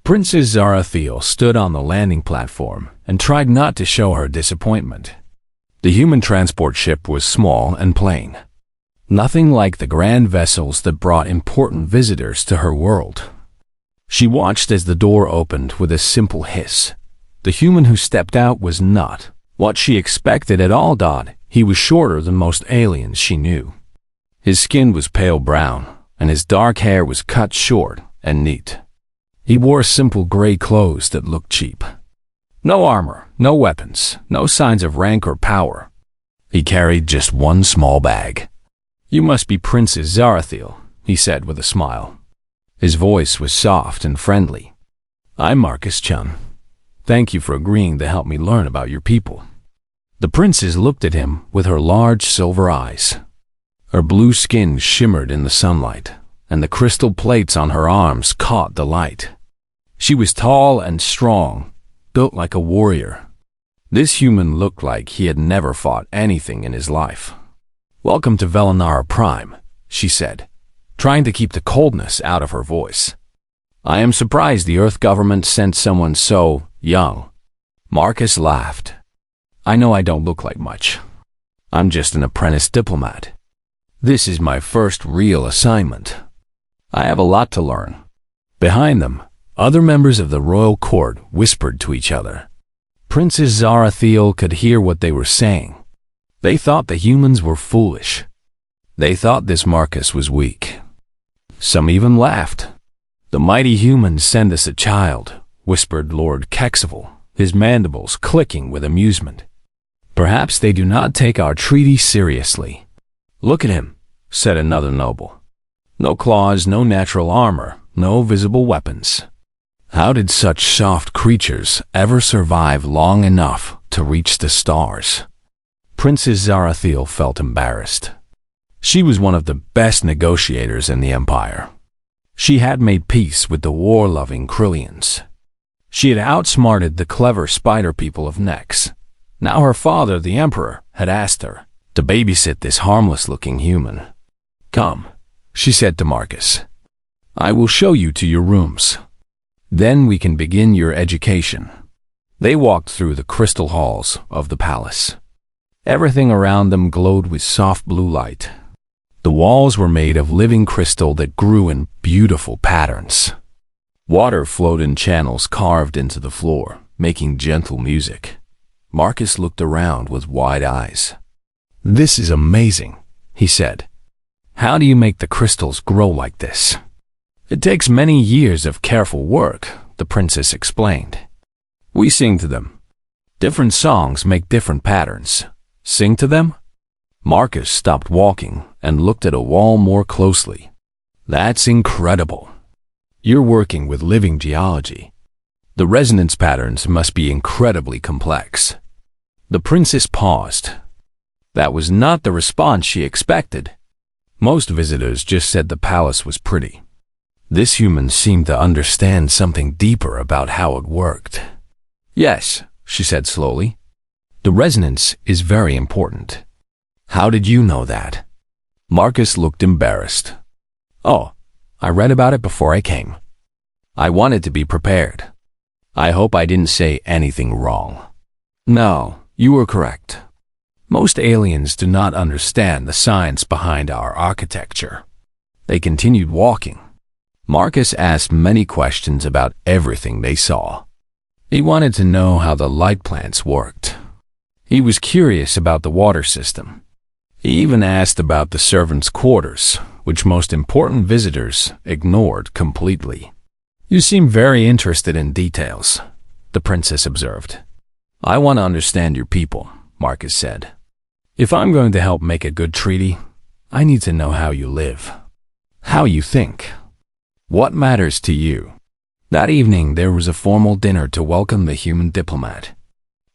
Princess Zarathiel stood on the landing platform and tried not to show her disappointment. The human transport ship was small and plain. Nothing like the grand vessels that brought important visitors to her world. She watched as the door opened with a simple hiss. The human who stepped out was not what she expected at all. He was shorter than most aliens she knew. His skin was pale brown, and his dark hair was cut short and neat. He wore simple gray clothes that looked cheap. No armor, no weapons, no signs of rank or power. He carried just one small bag. "You must be Princess Zarathiel," he said with a smile. His voice was soft and friendly. "I'm Marcus Chun. Thank you for agreeing to help me learn about your people." The princess looked at him with her large silver eyes. Her blue skin shimmered in the sunlight, and the crystal plates on her arms caught the light. She was tall and strong, built like a warrior. This human looked like he had never fought anything in his life. "Welcome to Velinara Prime," she said, trying to keep the coldness out of her voice. "I am surprised the Earth government sent someone so young." Marcus laughed. "I know I don't look like much. I'm just an apprentice diplomat. This is my first real assignment. I have a lot to learn." Behind them, other members of the royal court whispered to each other. Princess Zarathiel could hear what they were saying. They thought the humans were foolish. They thought this Marcus was weak. Some even laughed. "The mighty humans send us a child," whispered Lord Kexival, his mandibles clicking with amusement. "Perhaps they do not take our treaty seriously." "Look at him," said another noble. "No claws, no natural armor, no visible weapons. How did such soft creatures ever survive long enough to reach the stars?" Princess Zarathiel felt embarrassed. She was one of the best negotiators in the Empire. She had made peace with the war-loving Krillians. She had outsmarted the clever spider people of Nex. Now her father, the Emperor, had asked her to babysit this harmless-looking human. "Come," she said to Marcus. "I will show you to your rooms. Then we can begin your education." They walked through the crystal halls of the palace. Everything around them glowed with soft blue light. The walls were made of living crystal that grew in beautiful patterns. Water flowed in channels carved into the floor, making gentle music. Marcus looked around with wide eyes. "This is amazing," he said. "How do you make the crystals grow like this?" "It takes many years of careful work," the princess explained. "We sing to them. Different songs make different patterns. Sing to them?" Marcus stopped walking and looked at a wall more closely. "That's incredible. You're working with living geology. The resonance patterns must be incredibly complex." The princess paused. That was not the response she expected. Most visitors just said the palace was pretty. This human seemed to understand something deeper about how it worked. "Yes," she said slowly. "The resonance is very important." "How did you know that?" Marcus looked embarrassed. "Oh, I read about it before I came. I wanted to be prepared. I hope I didn't say anything wrong." "No, you were correct. Most aliens do not understand the science behind our architecture." They continued walking. Marcus asked many questions about everything they saw. He wanted to know how the light plants worked. He was curious about the water system. He even asked about the servants' quarters, which most important visitors ignored completely. "You seem very interested in details," the princess observed. "I want to understand your people," Marcus said. "If I'm going to help make a good treaty, I need to know how you live, how you think. What matters to you?" That evening there was a formal dinner to welcome the human diplomat.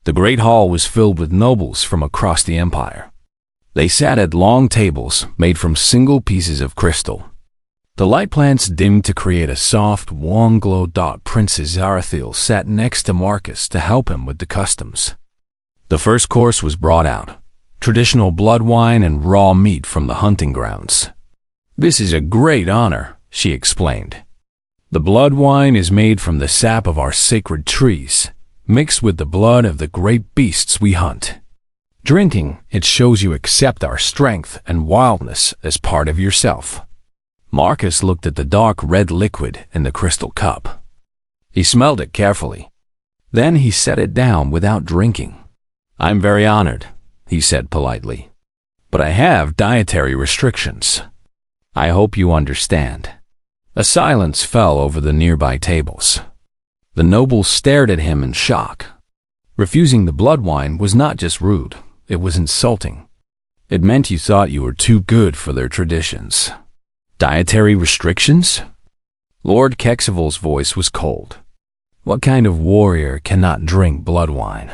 The great hall was filled with nobles from across the empire. They sat at long tables made from single pieces of crystal. The light plants dimmed to create a soft, warm glow. Princess Zarathiel sat next to Marcus to help him with the customs. The first course was brought out, traditional blood wine and raw meat from the hunting grounds. "This is a great honor," she explained. The blood wine is made from the sap of our sacred trees, mixed with the blood of the great beasts we hunt. Drinking it shows you accept our strength and wildness as part of yourself." Marcus looked at the dark red liquid in the crystal cup. He smelled it carefully. Then he set it down without drinking. "I'm very honored," he said politely, "but I have dietary restrictions. I hope you understand." A silence fell over the nearby tables. The nobles stared at him in shock. Refusing the blood wine was not just rude, it was insulting. It meant you thought you were too good for their traditions. "Dietary restrictions?" Lord Kexival's voice was cold. "What kind of warrior cannot drink blood wine?"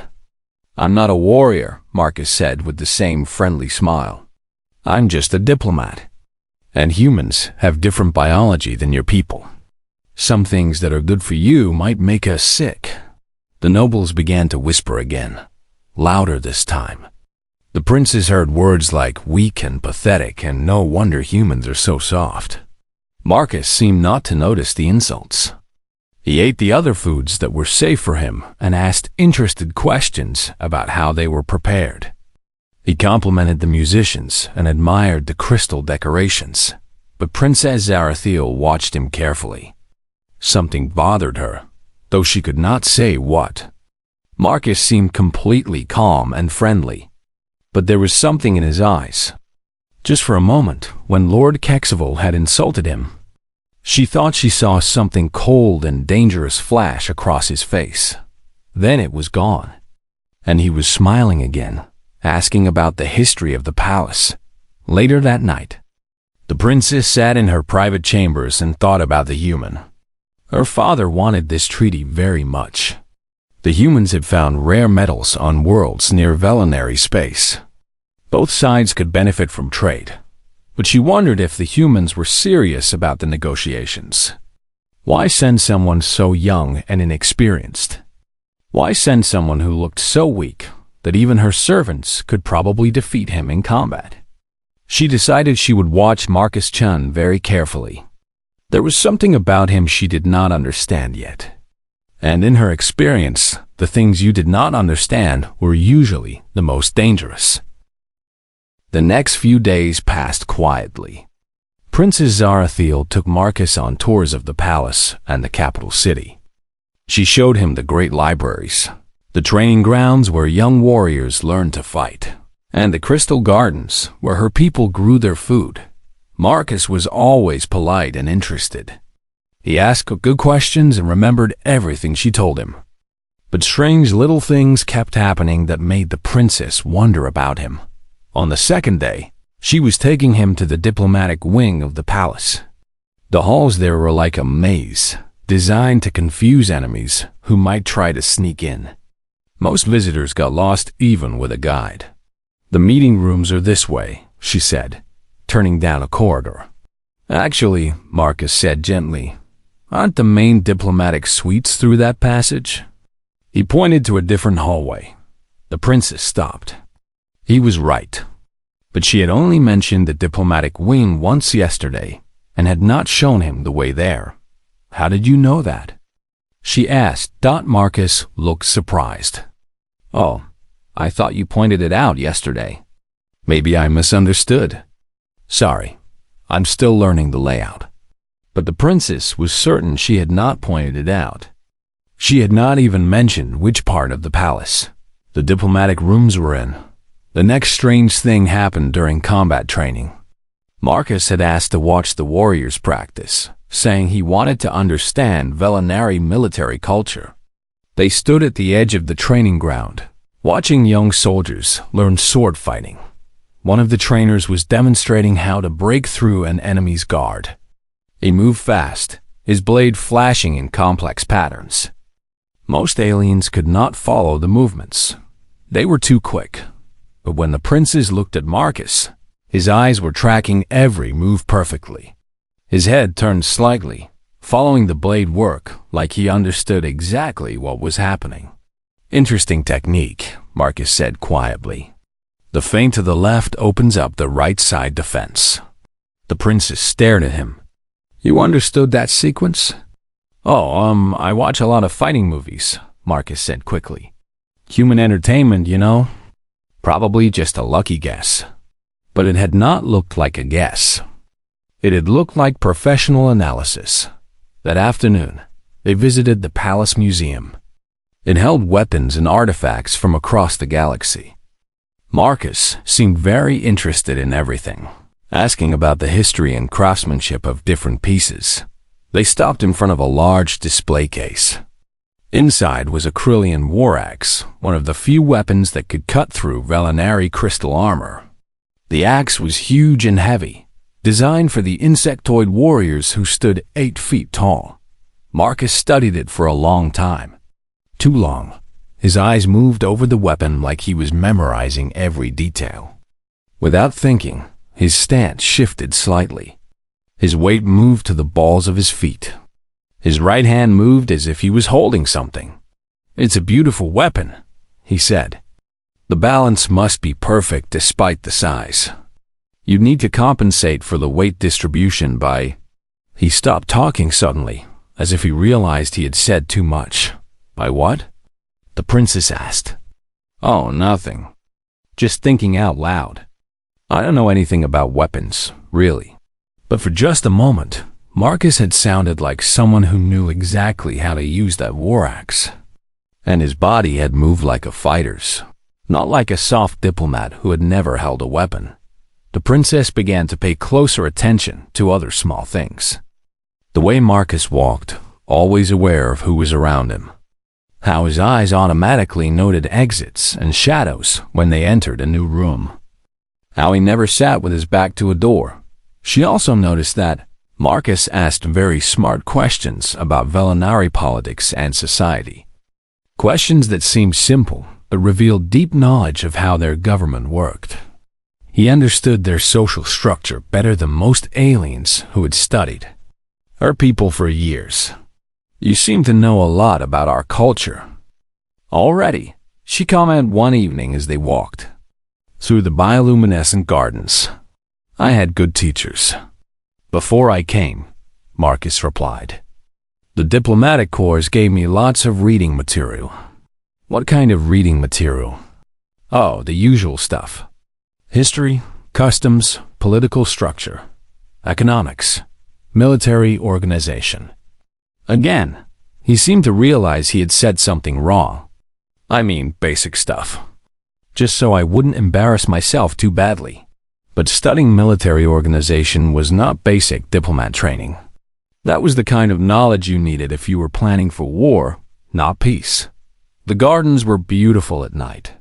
"I'm not a warrior," Marcus said with the same friendly smile. "I'm just a diplomat. And humans have different biology than your people. Some things that are good for you might make us sick." The nobles began to whisper again, louder this time. The princes heard words like weak and pathetic, and no wonder humans are so soft. Marcus seemed not to notice the insults. He ate the other foods that were safe for him and asked interested questions about how they were prepared. He complimented the musicians and admired the crystal decorations, but Princess Zarathiel watched him carefully. Something bothered her, though she could not say what. Marcus seemed completely calm and friendly, but there was something in his eyes. Just for a moment, when Lord Kexival had insulted him, she thought she saw something cold and dangerous flash across his face. Then it was gone, and he was smiling again, asking about the history of the palace. Later that night, the princess sat in her private chambers and thought about the human. Her father wanted this treaty very much. The humans had found rare metals on worlds near Velinary space. Both sides could benefit from trade, but she wondered if the humans were serious about the negotiations. Why send someone so young and inexperienced? Why send someone who looked so weak that even her servants could probably defeat him in combat? She decided she would watch Marcus Chun very carefully. There was something about him she did not understand yet. And in her experience, the things you did not understand were usually the most dangerous. The next few days passed quietly. Princess Zarathiel took Marcus on tours of the palace and the capital city. She showed him the great libraries, the training grounds where young warriors learned to fight, and the crystal gardens where her people grew their food. Marcus was always polite and interested. He asked good questions and remembered everything she told him. But strange little things kept happening that made the princess wonder about him. On the second day, she was taking him to the diplomatic wing of the palace. The halls there were like a maze, designed to confuse enemies who might try to sneak in. Most visitors got lost even with a guide. "The meeting rooms are this way," she said, turning down a corridor. "Actually," Marcus said gently, "aren't the main diplomatic suites through that passage?" He pointed to a different hallway. The princess stopped. He was right, but she had only mentioned the diplomatic wing once yesterday and had not shown him the way there. "How did you know that?" she asked. Marcus looked surprised. "Oh, I thought you pointed it out yesterday. Maybe I misunderstood. Sorry, I'm still learning the layout." But the princess was certain she had not pointed it out. She had not even mentioned which part of the palace the diplomatic rooms were in. The next strange thing happened during combat training. Marcus had asked to watch the warriors practice, saying he wanted to understand Velinary military culture. They stood at the edge of the training ground, watching young soldiers learn sword fighting. One of the trainers was demonstrating how to break through an enemy's guard. He moved fast, his blade flashing in complex patterns. Most aliens could not follow the movements. They were too quick. But when the princes looked at Marcus, his eyes were tracking every move perfectly. His head turned slightly, following the blade work like he understood exactly what was happening. "Interesting technique," Marcus said quietly. "The feint to the left opens up the right side defense." The princess stared at him. "You understood that sequence?" Oh, I watch a lot of fighting movies, Marcus said quickly. Human entertainment, you know? Probably just a lucky guess. But it had not looked like a guess. It had looked like professional analysis. That afternoon, they visited the Palace Museum. It held weapons and artifacts from across the galaxy. Marcus seemed very interested in everything, asking about the history and craftsmanship of different pieces. They stopped in front of a large display case. Inside was a Kryllian war axe, one of the few weapons that could cut through Velinari crystal armor. The axe was huge and heavy, designed for the insectoid warriors who stood 8 feet tall. Marcus studied it for a long time. Too long. His eyes moved over the weapon like he was memorizing every detail. Without thinking, his stance shifted slightly. His weight moved to the balls of his feet. His right hand moved as if he was holding something. "It's a beautiful weapon," he said. "The balance must be perfect despite the size. You need to compensate for the weight distribution by—" He stopped talking suddenly, as if he realized he had said too much. "By what?" the princess asked. "Oh, nothing. Just thinking out loud. I don't know anything about weapons, really." But for just a moment, Marcus had sounded like someone who knew exactly how to use that war axe. And his body had moved like a fighter's, not like a soft diplomat who had never held a weapon. The princess began to pay closer attention to other small things. The way Marcus walked, always aware of who was around him. How his eyes automatically noted exits and shadows when they entered a new room. How he never sat with his back to a door. She also noticed that Marcus asked very smart questions about Velinari politics and society. Questions that seemed simple, but revealed deep knowledge of how their government worked. He understood their social structure better than most aliens who had studied her people for years. "You seem to know a lot about our culture." "Already," she commented one evening as they walked through the bioluminescent gardens. "I had good teachers." "Before I came," Marcus replied. "The diplomatic corps gave me lots of reading material." "What kind of reading material?" "Oh, the usual stuff. History, customs, political structure, economics, military organization." Again, he seemed to realize he had said something wrong. "I mean, basic stuff. Just so I wouldn't embarrass myself too badly." But studying military organization was not basic diplomat training. That was the kind of knowledge you needed if you were planning for war, not peace. The gardens were beautiful at night.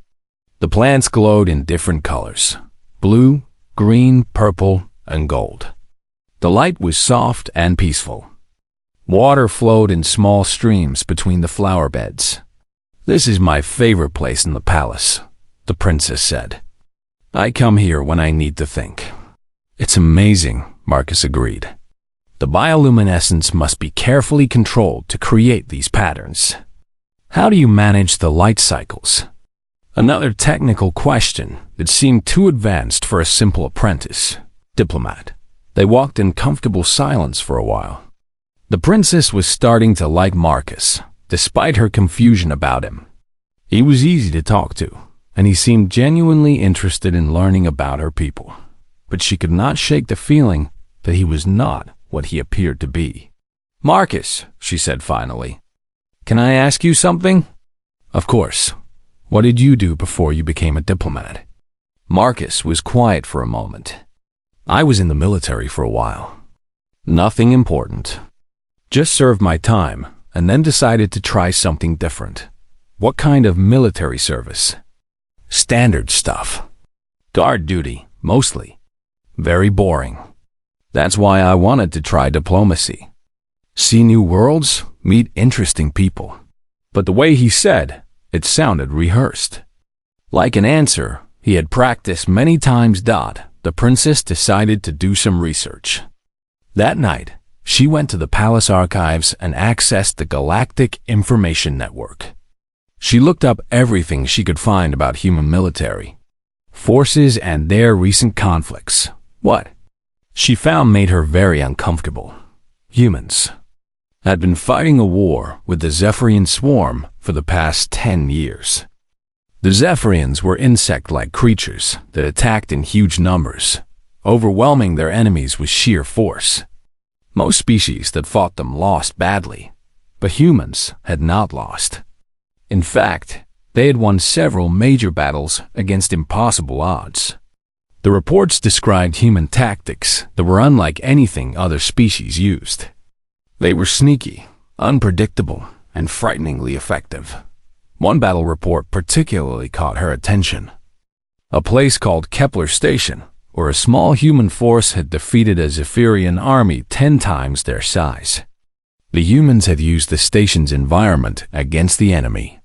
The plants glowed in different colors: blue, green, purple, and gold. The light was soft and peaceful. Water flowed in small streams between the flower beds. "This is my favorite place in the palace," the princess said. "I come here when I need to think." "It's amazing," Marcus agreed. "The bioluminescence must be carefully controlled to create these patterns. How do you manage the light cycles?" Another technical question that seemed too advanced for a simple apprentice diplomat. They walked in comfortable silence for a while. The princess was starting to like Marcus, despite her confusion about him. He was easy to talk to, and he seemed genuinely interested in learning about her people. But she could not shake the feeling that he was not what he appeared to be. "Marcus," she said finally, "can I ask you something?" "Of course. What did you do before you became a diplomat?" Marcus was quiet for a moment. "I was in the military for a while. Nothing important. Just served my time and then decided to try something different." "What kind of military service?" "Standard stuff. Guard duty, mostly. Very boring. That's why I wanted to try diplomacy. See new worlds, meet interesting people." But the way he said, it sounded rehearsed. Like an answer he had practiced many times. The princess decided to do some research. That night, she went to the palace archives and accessed the Galactic Information Network. She looked up everything she could find about human military forces and their recent conflicts. What she found made her very uncomfortable. Humans. had been fighting a war with the Zephyrian swarm for the past 10 years. The Zephyrians were insect-like creatures that attacked in huge numbers, overwhelming their enemies with sheer force. Most species that fought them lost badly, but humans had not lost. In fact, they had won several major battles against impossible odds. The reports described human tactics that were unlike anything other species used. They were sneaky, unpredictable, and frighteningly effective. One battle report particularly caught her attention. A place called Kepler Station, where a small human force had defeated a Zephyrian army 10 times their size. The humans had used the station's environment against the enemy,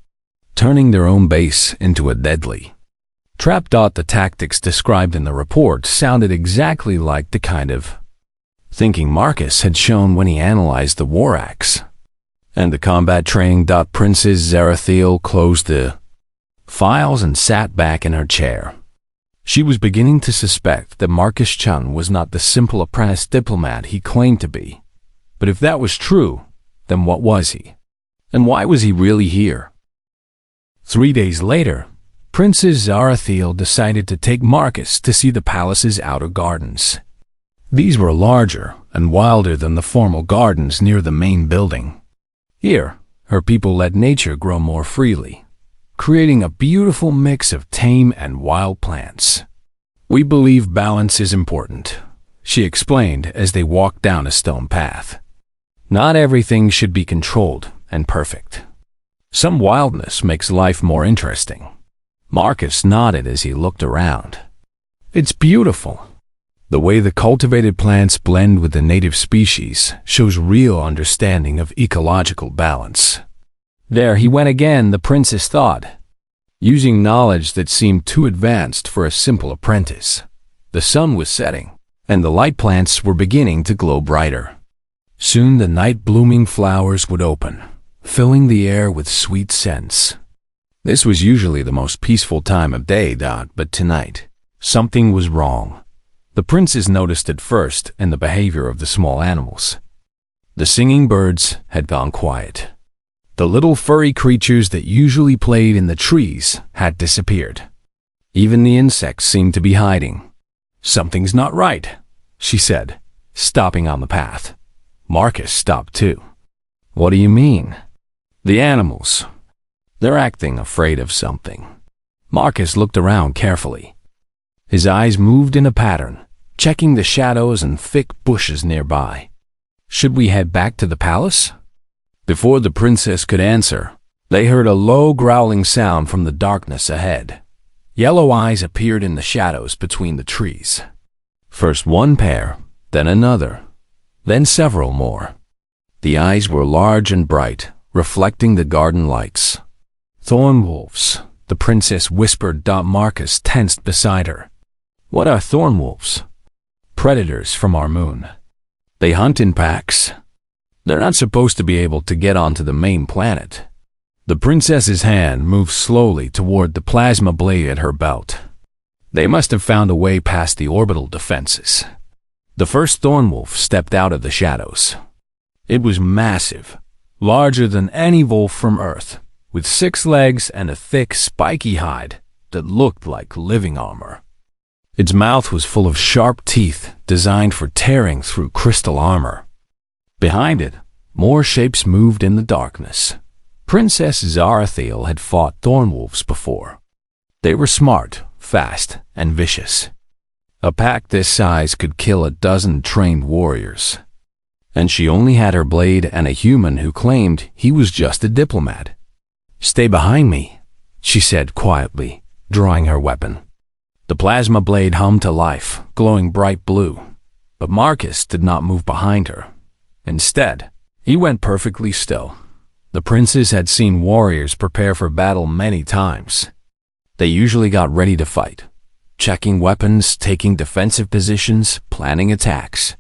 turning their own base into a deadly trap. The tactics described in the report sounded exactly like the kind of thinking Marcus had shown when he analyzed the war axe and the combat training. Princess Zarathiel closed the files and sat back in her chair. She was beginning to suspect that Marcus Chun was not the simple apprentice diplomat he claimed to be. But if that was true, then what was he? And why was he really here? 3 days later, Princess Zarathiel decided to take Marcus to see the palace's outer gardens. These were larger and wilder than the formal gardens near the main building. Here, her people let nature grow more freely, creating a beautiful mix of tame and wild plants. "We believe balance is important," she explained as they walked down a stone path. "Not everything should be controlled and perfect. Some wildness makes life more interesting." Marcus nodded as he looked around. "It's beautiful. The way the cultivated plants blend with the native species shows real understanding of ecological balance." There he went again, the princess thought, using knowledge that seemed too advanced for a simple apprentice. The sun was setting, and the light plants were beginning to glow brighter. Soon the night-blooming flowers would open, filling the air with sweet scents. This was usually the most peaceful time of day, but tonight, something was wrong. The princess noticed it first in the behavior of the small animals. The singing birds had gone quiet. The little furry creatures that usually played in the trees had disappeared. Even the insects seemed to be hiding. "Something's not right," she said, stopping on the path. Marcus stopped too. "What do you mean?" "The animals. They're acting afraid of something." Marcus looked around carefully. His eyes moved in a pattern, checking the shadows and thick bushes nearby. "Should we head back to the palace?" Before the princess could answer, they heard a low growling sound from the darkness ahead. Yellow eyes appeared in the shadows between the trees. First one pair, then another, then several more. The eyes were large and bright, reflecting the garden lights. "Thorn wolves," the princess whispered. Marcus tensed beside her. "What are thorn wolves?" "Predators from our moon. They hunt in packs. They're not supposed to be able to get onto the main planet." The princess's hand moved slowly toward the plasma blade at her belt. They must have found a way past the orbital defenses. The first thorn wolf stepped out of the shadows. It was massive, larger than any wolf from Earth, with 6 legs and a thick, spiky hide that looked like living armor. Its mouth was full of sharp teeth designed for tearing through crystal armor. Behind it, more shapes moved in the darkness. Princess Zarathiel had fought thorn wolves before. They were smart, fast, and vicious. A pack this size could kill a dozen trained warriors. And she only had her blade and a human who claimed he was just a diplomat. "Stay behind me," she said quietly, drawing her weapon. The plasma blade hummed to life, glowing bright blue. But Marcus did not move behind her. Instead, he went perfectly still. The princess had seen warriors prepare for battle many times. They usually got ready to fight, checking weapons, taking defensive positions, planning attacks.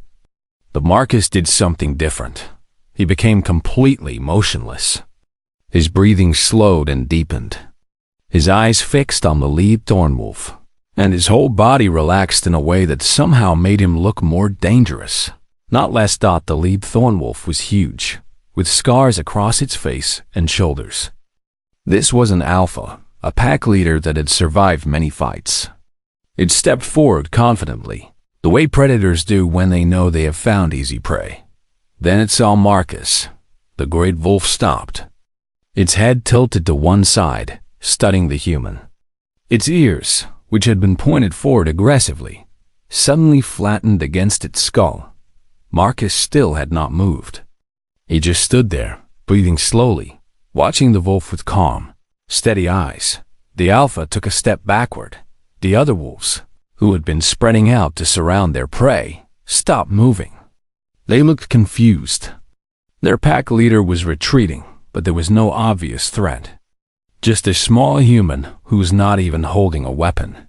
But Marcus did something different. He became completely motionless. His breathing slowed and deepened. His eyes fixed on the lead thorn wolf, and his whole body relaxed in a way that somehow made him look more dangerous. Not less. The lead thorn wolf was huge, with scars across its face and shoulders. This was an alpha, a pack leader that had survived many fights. It stepped forward confidently, the way predators do when they know they have found easy prey. Then it saw Marcus. The great wolf stopped, its head tilted to one side, studying the human. Its ears, which had been pointed forward aggressively, suddenly flattened against its skull. Marcus still had not moved. He just stood there, breathing slowly, watching the wolf with calm, steady eyes. The alpha took a step backward. The other wolves, who had been spreading out to surround their prey, stopped moving. They looked confused. Their pack leader was retreating, but there was no obvious threat. Just a small human who was not even holding a weapon.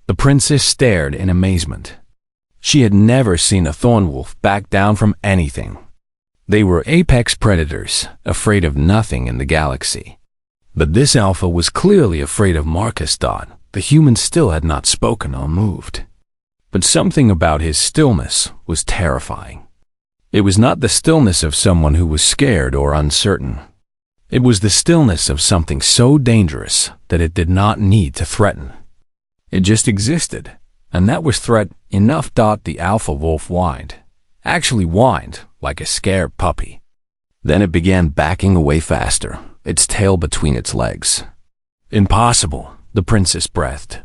The princess stared in amazement. She had never seen a thorn wolf back down from anything. They were apex predators, afraid of nothing in the galaxy. But this alpha was clearly afraid of Marcus. The human still had not spoken or moved. But something about his stillness was terrifying. It was not the stillness of someone who was scared or uncertain. It was the stillness of something so dangerous that it did not need to threaten. It just existed, and that was threat enough. The alpha wolf whined. Actually whined like a scared puppy. Then it began backing away faster, its tail between its legs. Impossible, the princess breathed.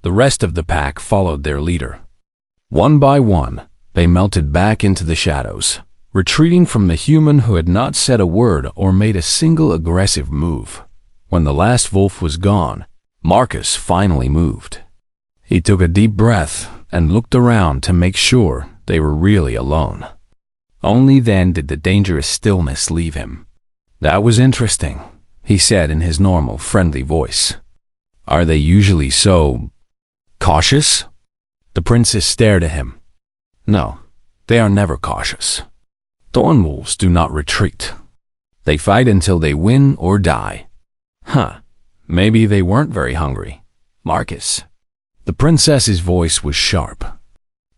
The rest of the pack followed their leader. One by one, they melted back into the shadows, retreating from the human who had not said a word or made a single aggressive move. When the last wolf was gone, Marcus finally moved. He took a deep breath and looked around to make sure they were really alone. Only then did the dangerous stillness leave him. "That was interesting," he said in his normal, friendly voice. "Are they usually so cautious?" The princess stared at him. "No, they are never cautious. Thorn wolves do not retreat. They fight until they win or die." Maybe they weren't very hungry. Marcus. The princess's voice was sharp.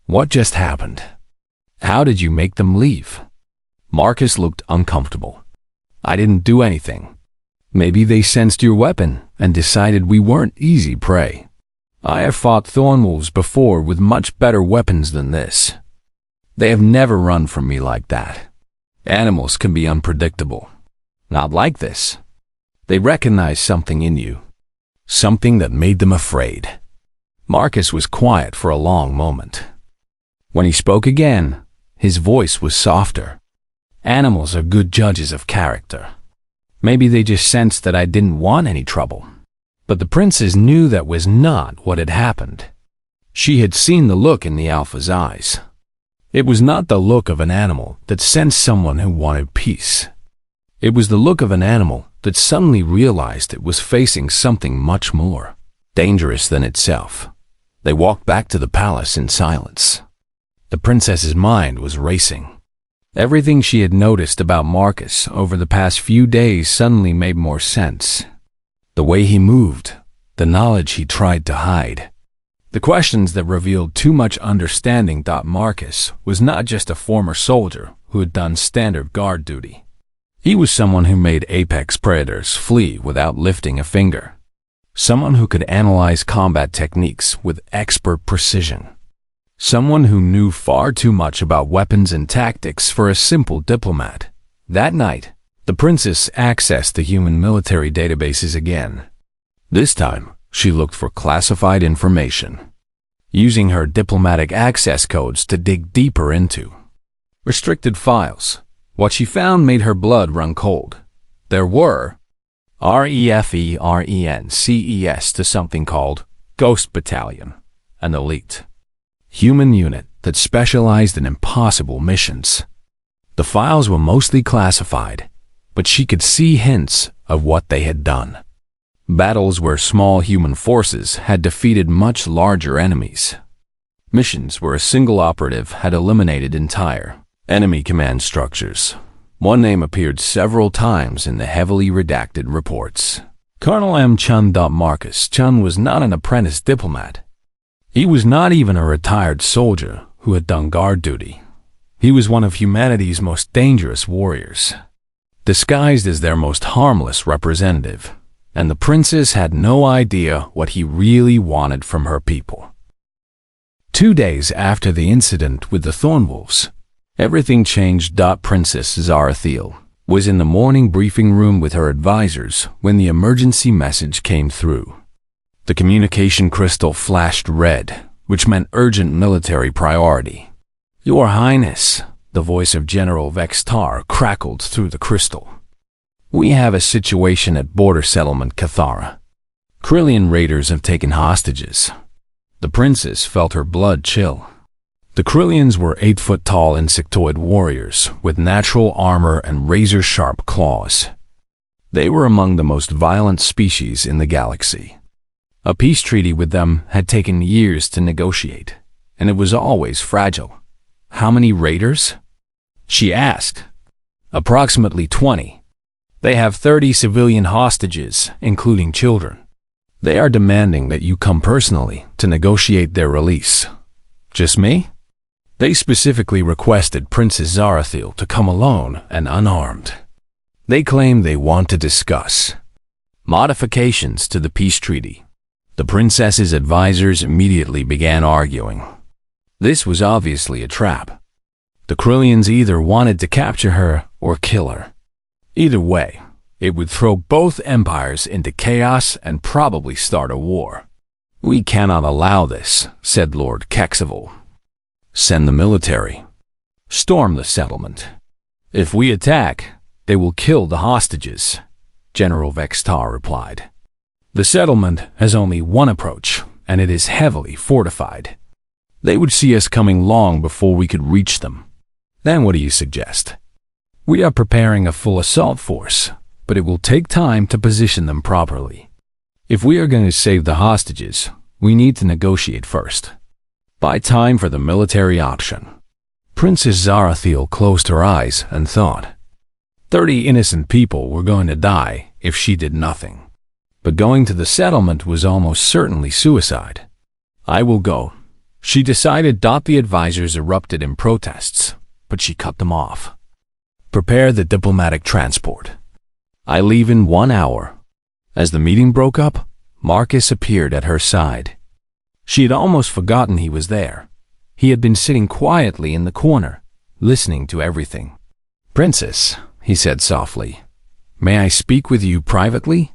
"What just happened? How did you make them leave?" Marcus looked uncomfortable. "I didn't do anything. Maybe they sensed your weapon and decided we weren't easy prey. I have fought thorn wolves before with much better weapons than this. They have never run from me like that. Animals can be unpredictable. Not like this. They recognized something in you. Something that made them afraid." Marcus was quiet for a long moment. When he spoke again, his voice was softer. "Animals are good judges of character. Maybe they just sensed that I didn't want any trouble." But the princess knew that was not what had happened. She had seen the look in the alpha's eyes. It was not the look of an animal that sensed someone who wanted peace. It was the look of an animal that suddenly realized it was facing something much more dangerous than itself. They walked back to the palace in silence. The princess's mind was racing. Everything she had noticed about Marcus over the past few days suddenly made more sense. The way he moved, the knowledge he tried to hide, the questions that revealed too much understanding. Marcus was not just a former soldier who had done standard guard duty. He was someone who made apex predators flee without lifting a finger. Someone who could analyze combat techniques with expert precision. Someone who knew far too much about weapons and tactics for a simple diplomat. That night, the princess accessed the human military databases again. This time, she looked for classified information, using her diplomatic access codes to dig deeper into restricted files. What she found made her blood run cold. There were references to something called Ghost Battalion, an elite human unit that specialized in impossible missions. The files were mostly classified, but she could see hints of what they had done. Battles where small human forces had defeated much larger enemies. Missions where a single operative had eliminated entire enemy command structures. One name appeared several times in the heavily redacted reports. Colonel M. Chun. Marcus Chun was not an apprentice diplomat. He was not even a retired soldier who had done guard duty. He was one of humanity's most dangerous warriors. disguised as their most harmless representative, and the princess had no idea what he really wanted from her people. 2 days after the incident with the Thornwolves, everything changed. Princess Zarathiel was in the morning briefing room with her advisors when the emergency message came through. The communication crystal flashed red, which meant urgent military priority. "Your Highness," the voice of General Vextar crackled through the crystal. "We have a situation at border settlement Cathara. Krillian raiders have taken hostages." The princess felt her blood chill. The Krillians were 8-foot tall insectoid warriors with natural armor and razor-sharp claws. They were among the most violent species in the galaxy. A peace treaty with them had taken years to negotiate, and it was always fragile. "How many raiders?" she asked. "Approximately 20. They have 30 civilian hostages, including children. They are demanding that you come personally to negotiate their release." "Just me?" They specifically requested Princess Zarathiel to come alone and unarmed. They claim they want to discuss modifications to the peace treaty. The princess's advisors immediately began arguing. This was obviously a trap. The Krillians either wanted to capture her or kill her. Either way, it would throw both empires into chaos and probably start a war. "We cannot allow this," said Lord Kexival. "Send the military. Storm the settlement. If we attack, they will kill the hostages," General Vextar replied. "The settlement has only one approach, and it is heavily fortified. They would see us coming long before we could reach them. Then what do you suggest?" "We are preparing a full assault force, but it will take time to position them properly. If we are going to save the hostages, we need to negotiate first. Buy time for the military option." Princess Zarathiel closed her eyes and thought. 30 innocent people were going to die if she did nothing. But going to the settlement was almost certainly suicide. "I will go," she decided. The advisors erupted in protests, but she cut them off. "Prepare the diplomatic transport. I leave in 1 hour." As the meeting broke up, Marcus appeared at her side. She had almost forgotten he was there. He had been sitting quietly in the corner, listening to everything. "Princess," he said softly, "may I speak with you privately?"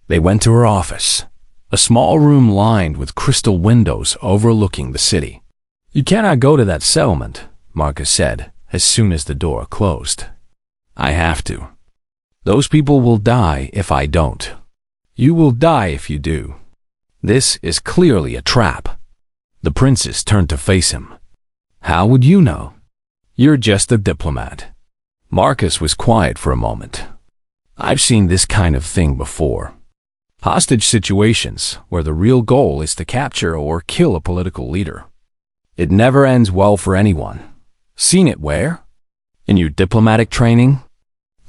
They went to her office, a small room lined with crystal windows overlooking the city. "You cannot go to that settlement," Marcus said, as soon as the door closed. "I have to. Those people will die if I don't. You will die if you do. This is clearly a trap." The princess turned to face him. "How would you know? You're just a diplomat." Marcus was quiet for a moment. "I've seen this kind of thing before. Hostage situations where the real goal is to capture or kill a political leader. It never ends well for anyone. Seen it where? In your diplomatic training?"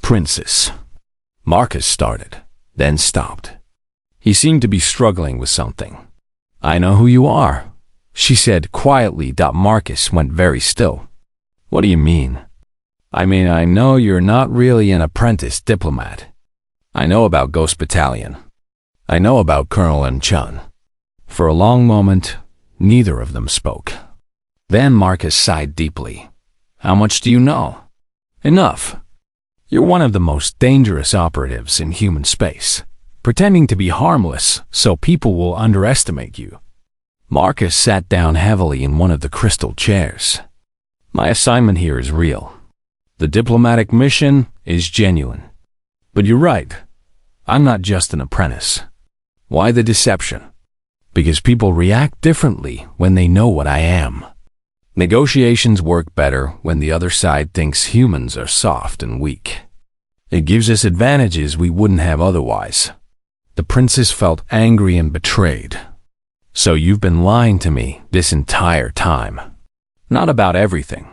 "Princess." Marcus started, then stopped. He seemed to be struggling with something. "I know who you are," she said quietly. Marcus went very still. "What do you mean?" I know you're not really an apprentice diplomat. I know about Ghost Battalion. I know about Colonel and Chun." For a long moment, neither of them spoke. Then Marcus sighed deeply. "How much do you know?" "Enough. You're one of the most dangerous operatives in human space, pretending to be harmless so people will underestimate you." Marcus sat down heavily in one of the crystal chairs. "My assignment here is real. The diplomatic mission is genuine. But you're right. I'm not just an apprentice." "Why the deception?" "Because people react differently when they know what I am. Negotiations work better when the other side thinks humans are soft and weak. It gives us advantages we wouldn't have otherwise." The princess felt angry and betrayed. "So you've been lying to me this entire time?" "Not about everything.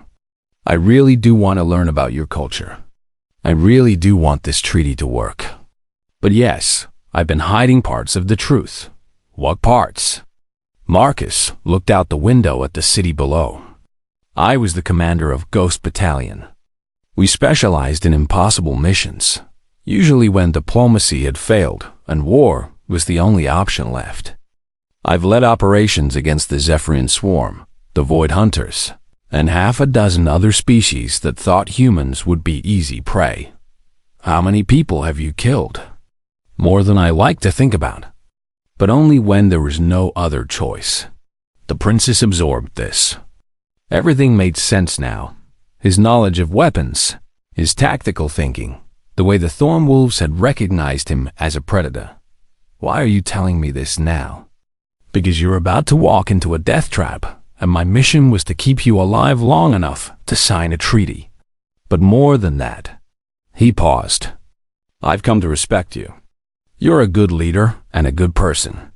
I really do want to learn about your culture. I really do want this treaty to work. But yes, I've been hiding parts of the truth." "What parts?" Marcus looked out the window at the city below. "I was the commander of Ghost Battalion. We specialized in impossible missions, usually when diplomacy had failed and war was the only option left. I've led operations against the Zephyrian Swarm, the Void Hunters, and half a dozen other species that thought humans would be easy prey. How many people have you killed? More than I like to think about, but only when there was no other choice. The princess absorbed this. Everything made sense now. His knowledge of weapons, his tactical thinking, the way the Thorn Wolves had recognized him as a predator. Why are you telling me this now? Because you're about to walk into a death trap, and my mission was to keep you alive long enough to sign a treaty. But more than that. He paused. I've come to respect you. You're a good leader and a good person.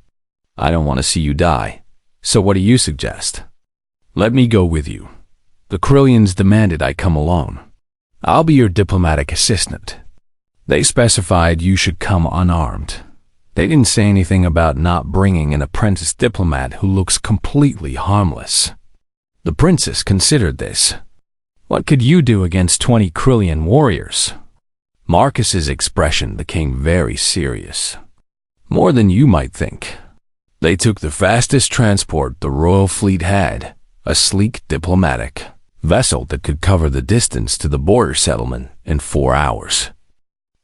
I don't want to see you die. So what do you suggest? Let me go with you. The Krillians demanded I come alone. I'll be your diplomatic assistant. They specified you should come unarmed. They didn't say anything about not bringing an apprentice diplomat who looks completely harmless. The princess considered this. What could you do against 20 Krillian warriors? Marcus's expression became very serious. More than you might think. They took the fastest transport the royal fleet had, a sleek diplomatic vessel that could cover the distance to the border settlement in 4 hours.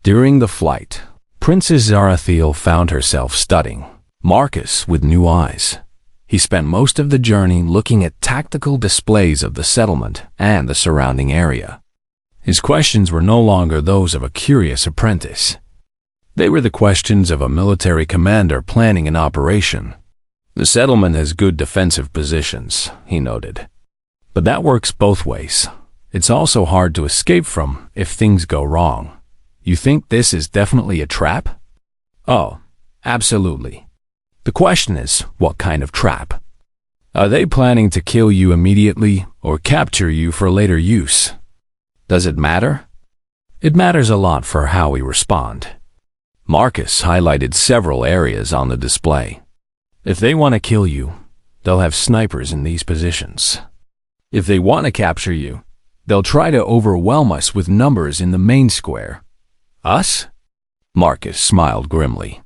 During the flight, Princess Zarathiel found herself studying Marcus with new eyes. He spent most of the journey looking at tactical displays of the settlement and the surrounding area. His questions were no longer those of a curious apprentice. They were the questions of a military commander planning an operation. The settlement has good defensive positions, he noted. But that works both ways. It's also hard to escape from if things go wrong. You think this is definitely a trap? Oh, absolutely. The question is, what kind of trap? Are they planning to kill you immediately or capture you for later use? Does it matter? It matters a lot for how we respond. Marcus highlighted several areas on the display. If they want to kill you, they'll have snipers in these positions. If they want to capture you, they'll try to overwhelm us with numbers in the main square. Us? Marcus smiled grimly.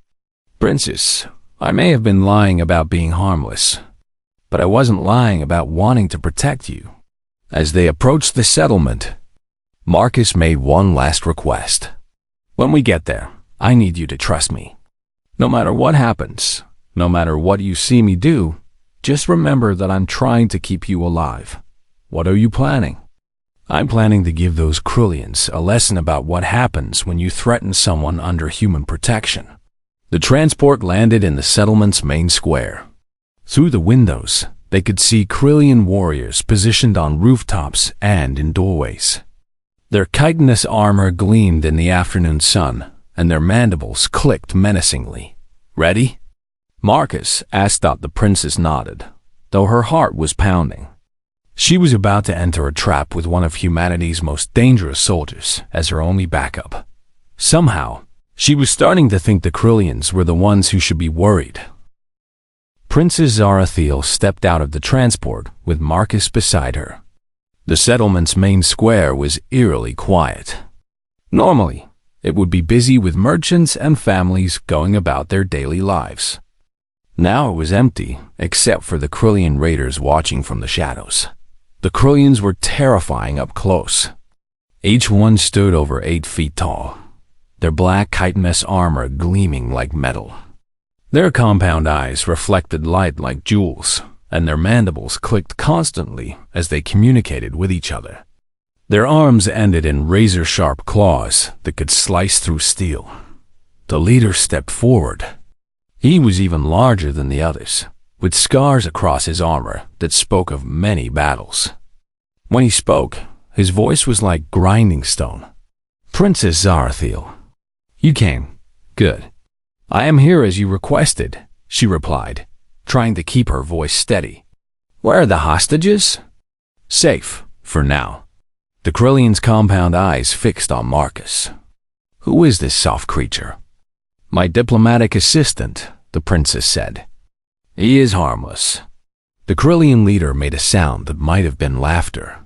Princess, I may have been lying about being harmless, but I wasn't lying about wanting to protect you. As they approached the settlement, Marcus made one last request. When we get there, I need you to trust me. No matter what happens, no matter what you see me do, just remember that I'm trying to keep you alive. What are you planning? I'm planning to give those Krillians a lesson about what happens when you threaten someone under human protection. The transport landed in the settlement's main square. Through the windows, they could see Krillian warriors positioned on rooftops and in doorways. Their chitinous armor gleamed in the afternoon sun, and their mandibles clicked menacingly. Ready? Marcus asked. The princess nodded, though her heart was pounding. She was about to enter a trap with one of humanity's most dangerous soldiers as her only backup. Somehow, she was starting to think the Krillians were the ones who should be worried. Princess Zarathiel stepped out of the transport with Marcus beside her. The settlement's main square was eerily quiet. Normally, it would be busy with merchants and families going about their daily lives. Now it was empty, except for the Krillian raiders watching from the shadows. The Krillians were terrifying up close. Each one stood over 8 feet tall, their black chitinous armor gleaming like metal. Their compound eyes reflected light like jewels, and their mandibles clicked constantly as they communicated with each other. Their arms ended in razor-sharp claws that could slice through steel. The leader stepped forward. He was even larger than the others, with scars across his armor that spoke of many battles. When he spoke, his voice was like grinding stone. Princess Zarathiel, you came. Good. I am here as you requested, she replied, trying to keep her voice steady. Where are the hostages? Safe, for now. The Krillian's compound eyes fixed on Marcus. Who is this soft creature? My diplomatic assistant, the princess said. He is harmless. The Krillian leader made a sound that might have been laughter.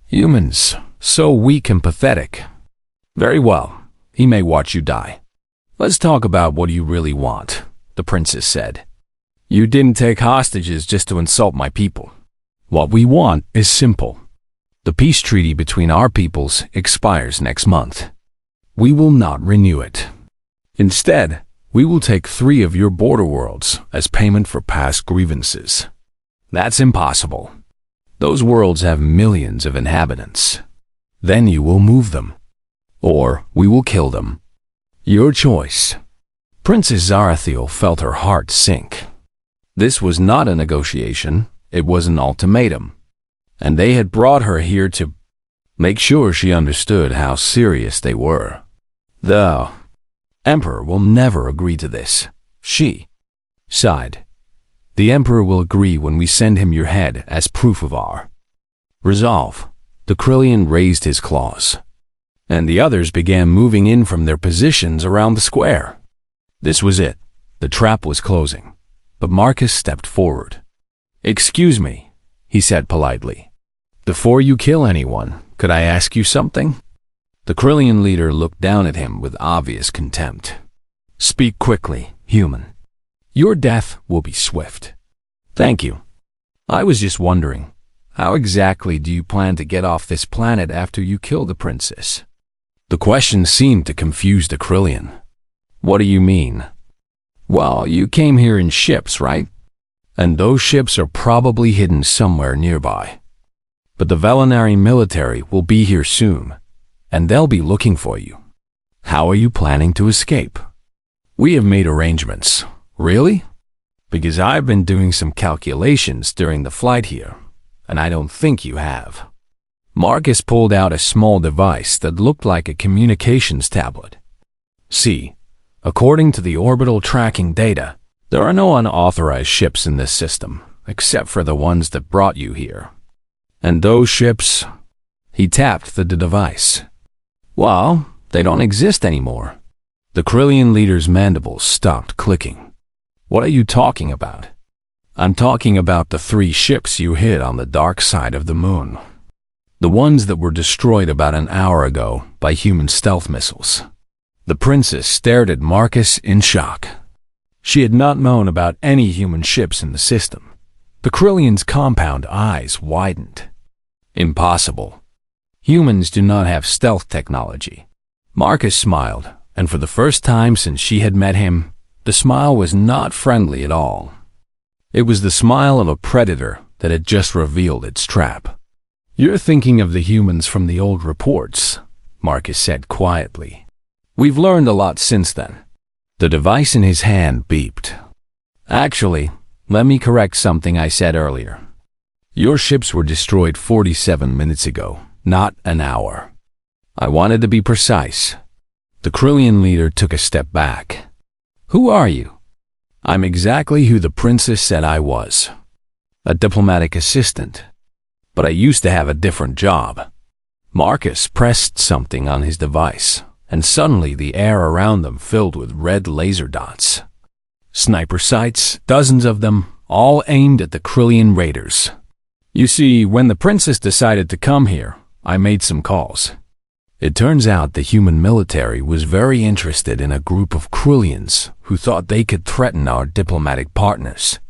Humans, so weak and pathetic. Very well, he may watch you die. Let's talk about what you really want, the princess said. You didn't take hostages just to insult my people. What we want is simple. The peace treaty between our peoples expires next month. We will not renew it. Instead, we will take 3 of your border worlds as payment for past grievances. That's impossible. Those worlds have millions of inhabitants. Then you will move them. Or we will kill them. Your choice. Princess Zarathiel felt her heart sink. This was not a negotiation, it was an ultimatum. And they had brought her here to make sure she understood how serious they were. The Emperor will never agree to this, she sighed. The Emperor will agree when we send him your head as proof of our resolve. The Krillian raised his claws, and the others began moving in from their positions around the square. This was it. The trap was closing, but Marcus stepped forward. Excuse me, he said politely. Before you kill anyone, could I ask you something? The Krillian leader looked down at him with obvious contempt. Speak quickly, human. Your death will be swift. Thank you. I was just wondering, how exactly do you plan to get off this planet after you kill the princess? The question seemed to confuse the Krillian. What do you mean? Well, you came here in ships, right? And those ships are probably hidden somewhere nearby. But the Velinari military will be here soon, and they'll be looking for you. How are you planning to escape? We have made arrangements. Really? Because I've been doing some calculations during the flight here, and I don't think you have. Marcus pulled out a small device that looked like a communications tablet. See, according to the orbital tracking data, there are no unauthorized ships in this system, except for the ones that brought you here. And those ships, he tapped the device. Well, they don't exist anymore. The Krillian leader's mandibles stopped clicking. What are you talking about? I'm talking about the 3 ships you hit on the dark side of the moon. The ones that were destroyed about an hour ago by human stealth missiles. The princess stared at Marcus in shock. She had not known about any human ships in the system. The Krillian's compound eyes widened. Impossible. Humans do not have stealth technology. Marcus smiled, and for the first time since she had met him, the smile was not friendly at all. It was the smile of a predator that had just revealed its trap. You're thinking of the humans from the old reports, Marcus said quietly. We've learned a lot since then. The device in his hand beeped. Actually, let me correct something I said earlier. Your ships were destroyed 47 minutes ago, not an hour. I wanted to be precise. The Krillian leader took a step back. Who are you? I'm exactly who the princess said I was. A diplomatic assistant. But I used to have a different job. Marcus pressed something on his device, and suddenly the air around them filled with red laser dots. Sniper sights, dozens of them, all aimed at the Krillian raiders. You see, when the princess decided to come here, I made some calls. It turns out the human military was very interested in a group of Krillians who thought they could threaten our diplomatic partners.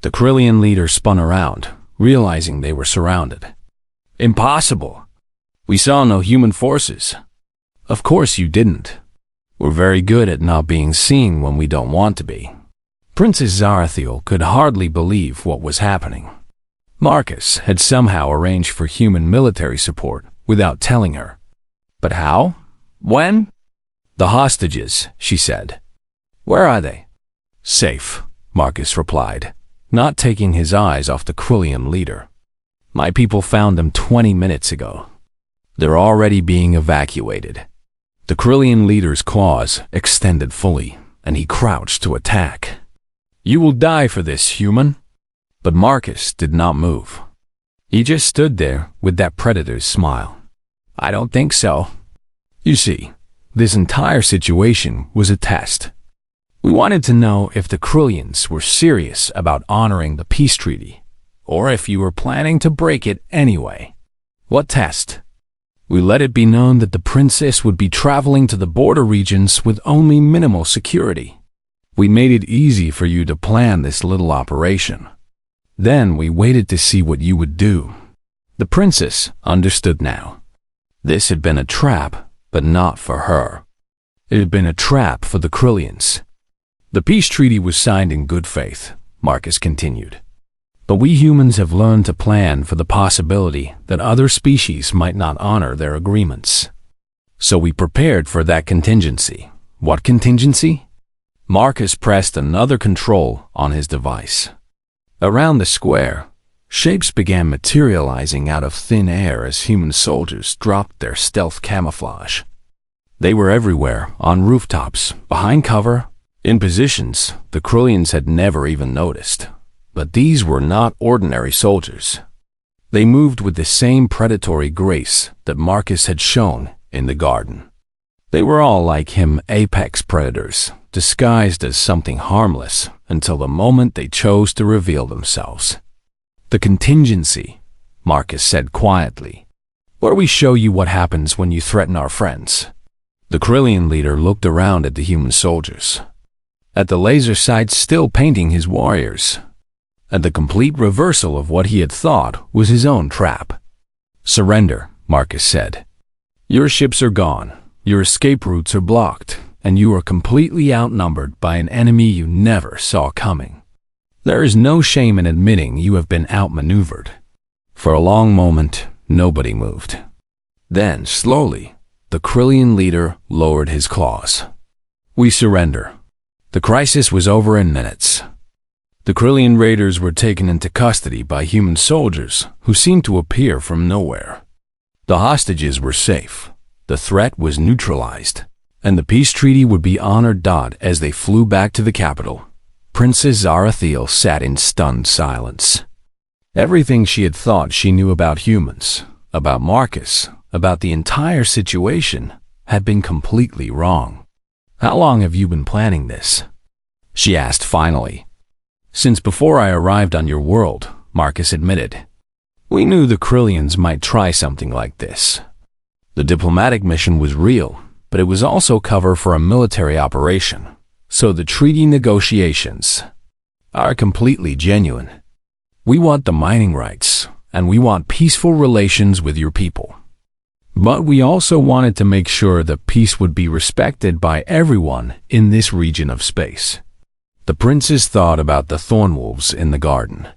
The Krillian leader spun around, realizing they were surrounded. Impossible. We saw no human forces. Of course you didn't. We're very good at not being seen when we don't want to be. Princess Zarathiel could hardly believe what was happening. Marcus had somehow arranged for human military support without telling her. But how? When? The hostages, she said. Where are they? Safe, Marcus replied, not taking his eyes off the Krillian leader. My people found them 20 minutes ago. They're already being evacuated. The Krillian leader's claws extended fully, and he crouched to attack. You will die for this, human. But Marcus did not move. He just stood there with that predator's smile. I don't think so. You see, this entire situation was a test. We wanted to know if the Krillians were serious about honoring the peace treaty, or if you were planning to break it anyway. What test? We let it be known that the princess would be traveling to the border regions with only minimal security. We made it easy for you to plan this little operation. Then we waited to see what you would do. The princess understood now. This had been a trap, but not for her. It had been a trap for the Krillians. The peace treaty was signed in good faith, Marcus continued. But we humans have learned to plan for the possibility that other species might not honor their agreements. So we prepared for that contingency. What contingency? Marcus pressed another control on his device. Around the square, shapes began materializing out of thin air as human soldiers dropped their stealth camouflage. They were everywhere, on rooftops, behind cover, in positions the Krillians had never even noticed. But these were not ordinary soldiers. They moved with the same predatory grace that Marcus had shown in the garden. They were all like him, apex predators, disguised as something harmless until the moment they chose to reveal themselves. The contingency, Marcus said quietly, where we show you what happens when you threaten our friends. The Krillian leader looked around at the human soldiers, at the laser sights still painting his warriors, at the complete reversal of what he had thought was his own trap. Surrender, Marcus said. Your ships are gone, your escape routes are blocked, and you are completely outnumbered by an enemy you never saw coming. There is no shame in admitting you have been outmaneuvered. For a long moment, nobody moved. Then, slowly, the Krillian leader lowered his claws. We surrender. The crisis was over in minutes. The Krillian raiders were taken into custody by human soldiers who seemed to appear from nowhere. The hostages were safe, the threat was neutralized, and the peace treaty would be honored. As they flew back to the capital, Princess Zarathiel sat in stunned silence. Everything she had thought she knew about humans, about Marcus, about the entire situation, had been completely wrong. How long have you been planning this? She asked finally. Since before I arrived on your world, Marcus admitted. We knew the Krillians might try something like this. The diplomatic mission was real, but it was also cover for a military operation, so the treaty negotiations are completely genuine. We want the mining rights, and we want peaceful relations with your people. But we also wanted to make sure that peace would be respected by everyone in this region of space. The princess thought about the thornwolves in the garden,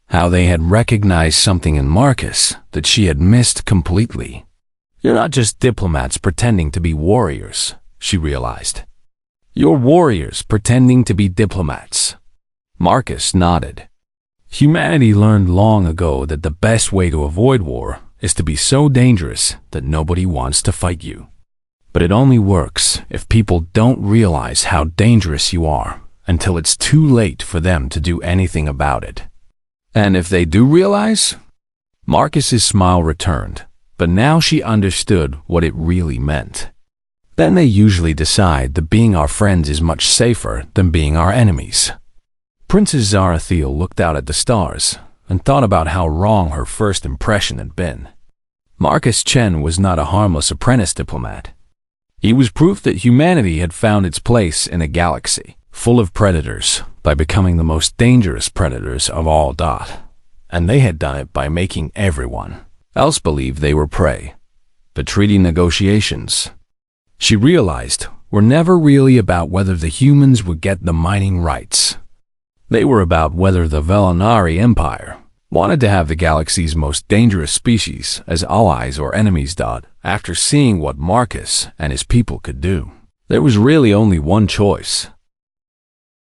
how they had recognized something in Marcus that she had missed completely. You're not just diplomats pretending to be warriors, she realized. You're warriors pretending to be diplomats. Marcus nodded. Humanity learned long ago that the best way to avoid war is to be so dangerous that nobody wants to fight you. But it only works if people don't realize how dangerous you are until it's too late for them to do anything about it. And if they do realize? Marcus's smile returned, but now she understood what it really meant. Then they usually decide that being our friends is much safer than being our enemies. Princess Zarathiel looked out at the stars and thought about how wrong her first impression had been. Marcus Chen was not a harmless apprentice diplomat. He was proof that humanity had found its place in a galaxy full of predators by becoming the most dangerous predators of all. And they had done it by making everyone else believe they were prey. The treaty negotiations, she realized, were never really about whether the humans would get the mining rights. They were about whether the Velanari Empire wanted to have the galaxy's most dangerous species as allies or enemies. After seeing what Marcus and his people could do, there was really only one choice.